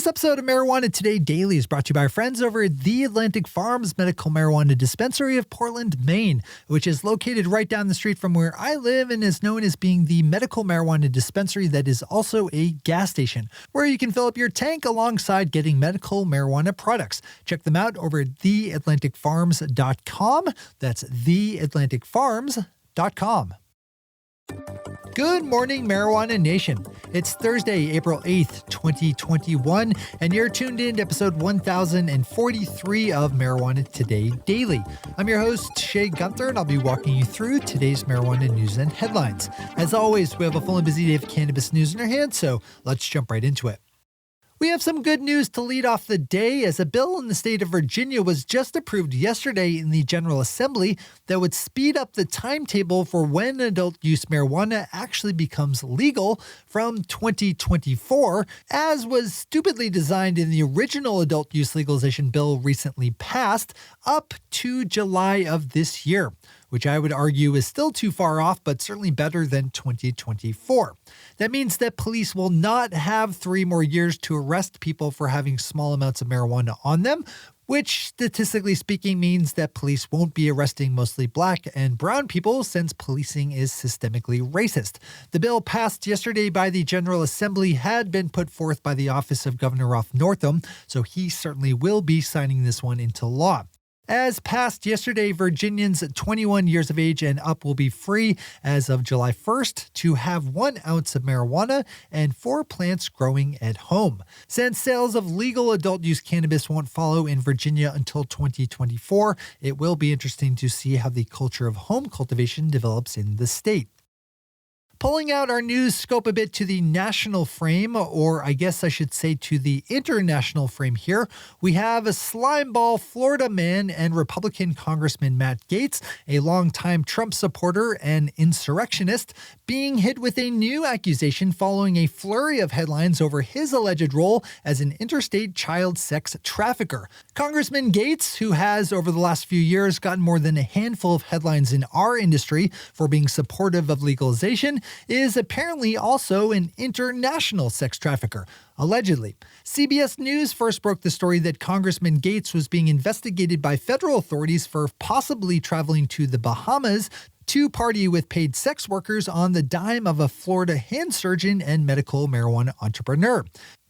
This episode of Marijuana Today Daily is brought to you by our friends over at the Atlantic Farms Medical Marijuana Dispensary of Portland, Maine, which is located right down the street from where I live and is known as being the medical marijuana dispensary that is also a gas station, where you can fill up your tank alongside getting medical marijuana products. Check them out over at theatlanticfarms.com. That's theatlanticfarms.com. Good morning, Marijuana Nation. It's Thursday, April 8th, 2021, and you're tuned in to episode 1043 of Marijuana Today Daily. I'm your host, Shay Gunther, and I'll be walking you through today's marijuana news and headlines. As always, we have a full and busy day of cannabis news in our hands, so let's jump right into it. We have some good news to lead off the day, as a bill in the state of Virginia was just approved yesterday in the General Assembly that would speed up the timetable for when adult use marijuana actually becomes legal from 2024, as was stupidly designed in the original adult use legalization bill recently passed, up to July of this year, which I would argue is still too far off, but certainly better than 2024. That means that police will not have 3 more years to arrest people for having small amounts of marijuana on them, which statistically speaking means that police won't be arresting mostly black and brown people since policing is systemically racist. The bill passed yesterday by the General Assembly had been put forth by the office of Governor Ralph Northam, so he certainly will be signing this one into law. As passed yesterday, Virginians 21 years of age and up will be free as of July 1st to have 1 ounce of marijuana and 4 plants growing at home. Since sales of legal adult use cannabis won't follow in Virginia until 2024, it will be interesting to see how the culture of home cultivation develops in the state. Pulling out our news scope a bit to the national frame, or I guess I should say to the international frame here, we have a slimeball Florida man and Republican Congressman Matt Gaetz, a longtime Trump supporter and insurrectionist, being hit with a new accusation following a flurry of headlines over his alleged role as an interstate child sex trafficker. Congressman Gaetz, who has over the last few years gotten more than a handful of headlines in our industry for being supportive of legalization, is apparently also an international sex trafficker, allegedly. CBS News first broke the story that Congressman Gaetz was being investigated by federal authorities for possibly traveling to the Bahamas to party with paid sex workers on the dime of a Florida hand surgeon and medical marijuana entrepreneur.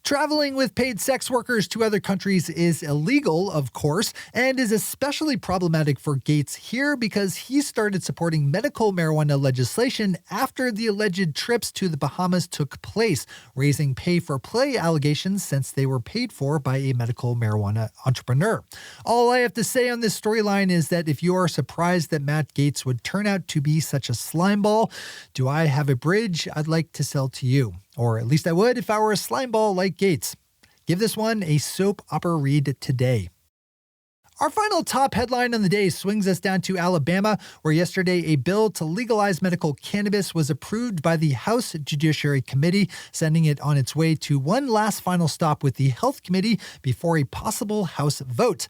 Traveling with paid sex workers to other countries is illegal, of course, and is especially problematic for Gaetz here because he started supporting medical marijuana legislation after the alleged trips to the Bahamas took place, raising pay-for-play allegations since they were paid for by a medical marijuana entrepreneur. All I have to say on this storyline is that if you are surprised that Matt Gaetz would turn out to be such a slimeball, do I have a bridge I'd like to sell to you? Or at least I would if I were a slimeball like Gaetz. Give this one a soap opera read today. Our final top headline on the day swings us down to Alabama, where yesterday a bill to legalize medical cannabis was approved by the House Judiciary Committee, sending it on its way to one last final stop with the Health Committee before a possible House vote.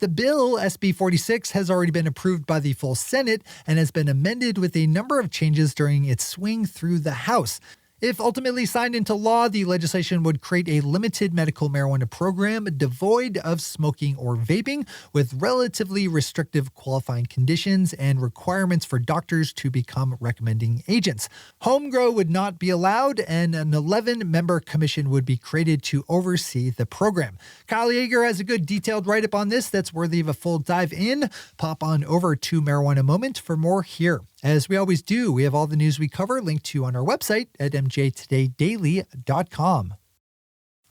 The bill, SB 46, has already been approved by the full Senate and has been amended with a number of changes during its swing through the House. If ultimately signed into law, the legislation would create a limited medical marijuana program devoid of smoking or vaping, with relatively restrictive qualifying conditions and requirements for doctors to become recommending agents. Home grow would not be allowed, and an 11-member commission would be created to oversee the program. Kyle Yeager has a good detailed write-up on this that's worthy of a full dive in. Pop on over to Marijuana Moment for more here. As we always do, we have all the news we cover linked to on our website at mjtodaydaily.com.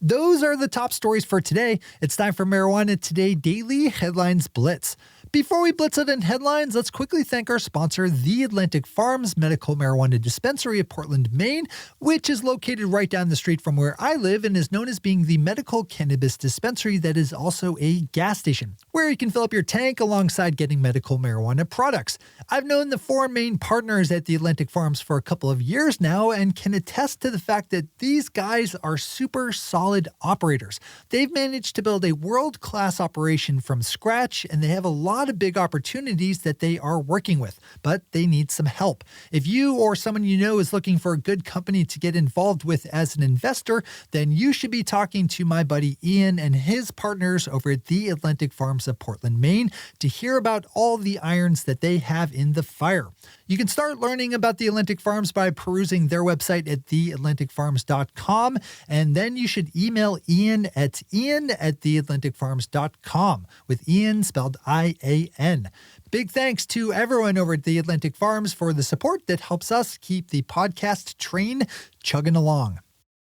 Those are the top stories for today. It's time for Marijuana Today Daily Headlines Blitz. Before we blitz it in headlines, let's quickly thank our sponsor, the Atlantic Farms Medical Marijuana Dispensary of Portland, Maine, which is located right down the street from where I live and is known as being the medical cannabis dispensary that is also a gas station, where you can fill up your tank alongside getting medical marijuana products. I've known the 4 main partners at the Atlantic Farms for a couple of years now and can attest to the fact that these guys are super solid operators. They've managed to build a world-class operation from scratch, and they have a lot lot of big opportunities that they are working with, but they need some help. If you or someone you know is looking for a good company to get involved with as an investor, then you should be talking to my buddy Ian and his partners over at The Atlantic Farms of Portland, Maine, to hear about all the irons that they have in the fire. You can start learning about The Atlantic Farms by perusing their website at theatlanticfarms.com, and then you should email Ian at theatlanticfarms.com, with Ian spelled I-A-N. Big thanks to everyone over at The Atlantic Farms for the support that helps us keep the podcast train chugging along.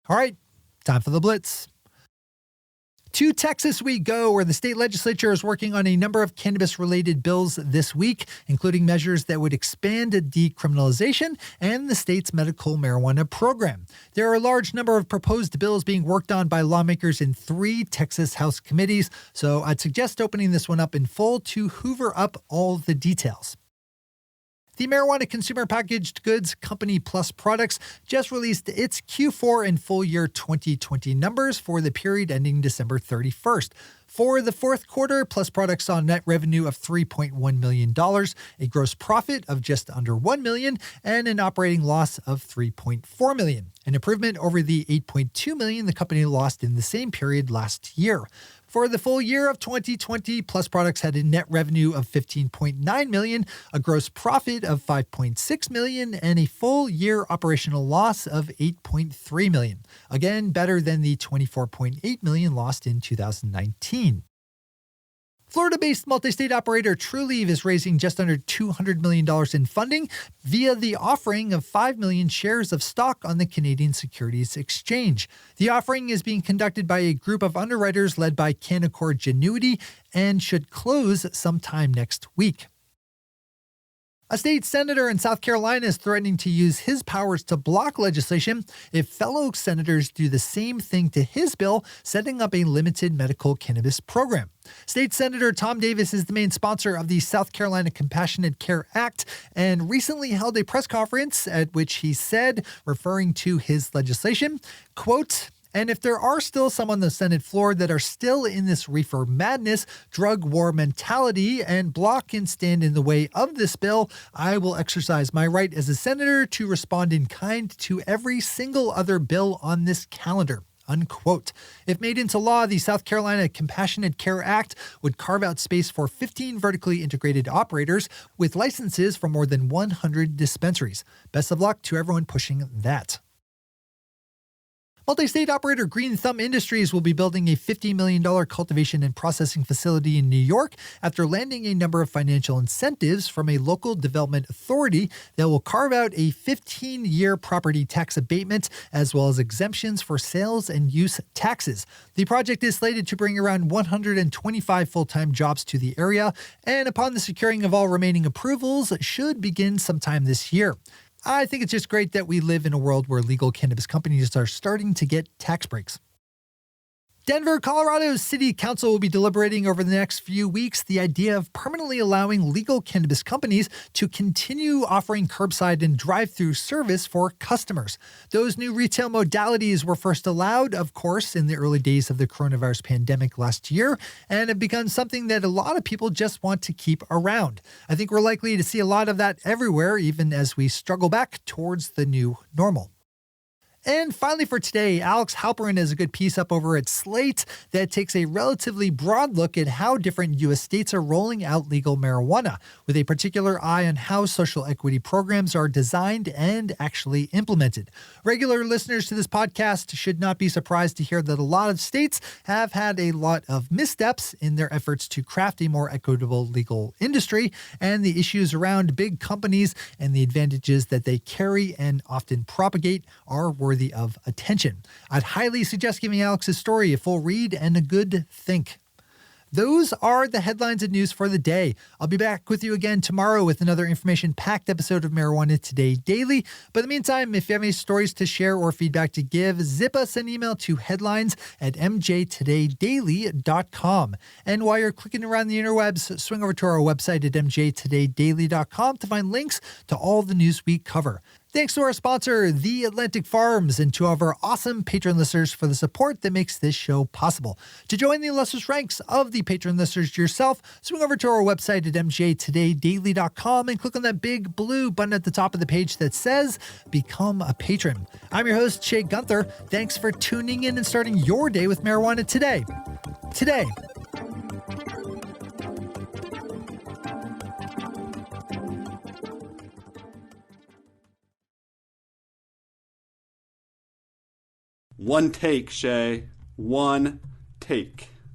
All right, time for the Blitz. To Texas we go, where the state legislature is working on a number of cannabis-related bills this week, including measures that would expand decriminalization and the state's medical marijuana program. There are a large number of proposed bills being worked on by lawmakers in 3 Texas House committees, so I'd suggest opening this one up in full to hoover up all the details. The marijuana consumer packaged goods company Plus Products just released its Q4 and full year 2020 numbers for the period ending December 31st. For the fourth quarter, Plus Products saw net revenue of $3.1 million, a gross profit of just under $1 million, and an operating loss of $3.4 million, an improvement over the $8.2 million the company lost in the same period last year. For the full year of 2020, Plus Products had a net revenue of $15.9 million, a gross profit of $5.6 million, and a full year operational loss of $8.3 million. Again, better than the $24.8 million lost in 2019. Florida-based multi-state operator Trulieve is raising just under $200 million in funding via the offering of 5 million shares of stock on the Canadian Securities Exchange. The offering is being conducted by a group of underwriters led by Canaccord Genuity and should close sometime next week. A state senator in South Carolina is threatening to use his powers to block legislation if fellow senators do the same thing to his bill, setting up a limited medical cannabis program. State Senator Tom Davis is the main sponsor of the South Carolina Compassionate Care Act and recently held a press conference at which he said, referring to his legislation, quote, "And if there are still some on the Senate floor that are still in this reefer madness, drug war mentality, and block and stand in the way of this bill, I will exercise my right as a senator to respond in kind to every single other bill on this calendar." Unquote. If made into law, the South Carolina Compassionate Care Act would carve out space for 15 vertically integrated operators with licenses for more than 100 dispensaries. Best of luck to everyone pushing that. Multi-state operator Green Thumb Industries will be building a $50 million cultivation and processing facility in New York after landing a number of financial incentives from a local development authority that will carve out a 15-year property tax abatement as well as exemptions for sales and use taxes. The project is slated to bring around 125 full-time jobs to the area, and upon the securing of all remaining approvals, should begin sometime this year. I think it's just great that we live in a world where legal cannabis companies are starting to get tax breaks. Denver, Colorado's City Council will be deliberating over the next few weeks the idea of permanently allowing legal cannabis companies to continue offering curbside and drive-thru service for customers. Those new retail modalities were first allowed, of course, in the early days of the coronavirus pandemic last year, and have become something that a lot of people just want to keep around. I think we're likely to see a lot of that everywhere, even as we struggle back towards the new normal. And finally for today, Alex Halperin has a good piece up over at Slate that takes a relatively broad look at how different U.S. states are rolling out legal marijuana, with a particular eye on how social equity programs are designed and actually implemented. Regular listeners to this podcast should not be surprised to hear that a lot of states have had a lot of missteps in their efforts to craft a more equitable legal industry, and the issues around big companies and the advantages that they carry and often propagate are worthy of attention. I'd highly suggest giving Alex's story a full read and a good think. Those are the headlines and news for the day. I'll be back with you again tomorrow with another information-packed episode of Marijuana Today Daily. But in the meantime, if you have any stories to share or feedback to give, zip us an email to headlines@mjtodaydaily.com. And while you're clicking around the interwebs, swing over to our website at mjtodaydaily.com to find links to all the news we cover. Thanks to our sponsor, The Atlantic Farms, and to all of our awesome patron listeners for the support that makes this show possible. To join the illustrious ranks of the patron listeners yourself, swing over to our website at mjtodaydaily.com and click on that big blue button at the top of the page that says Become a Patron. I'm your host, Shay Gunther. Thanks for tuning in and starting your day with marijuana today. Today. One take, Shay. One take.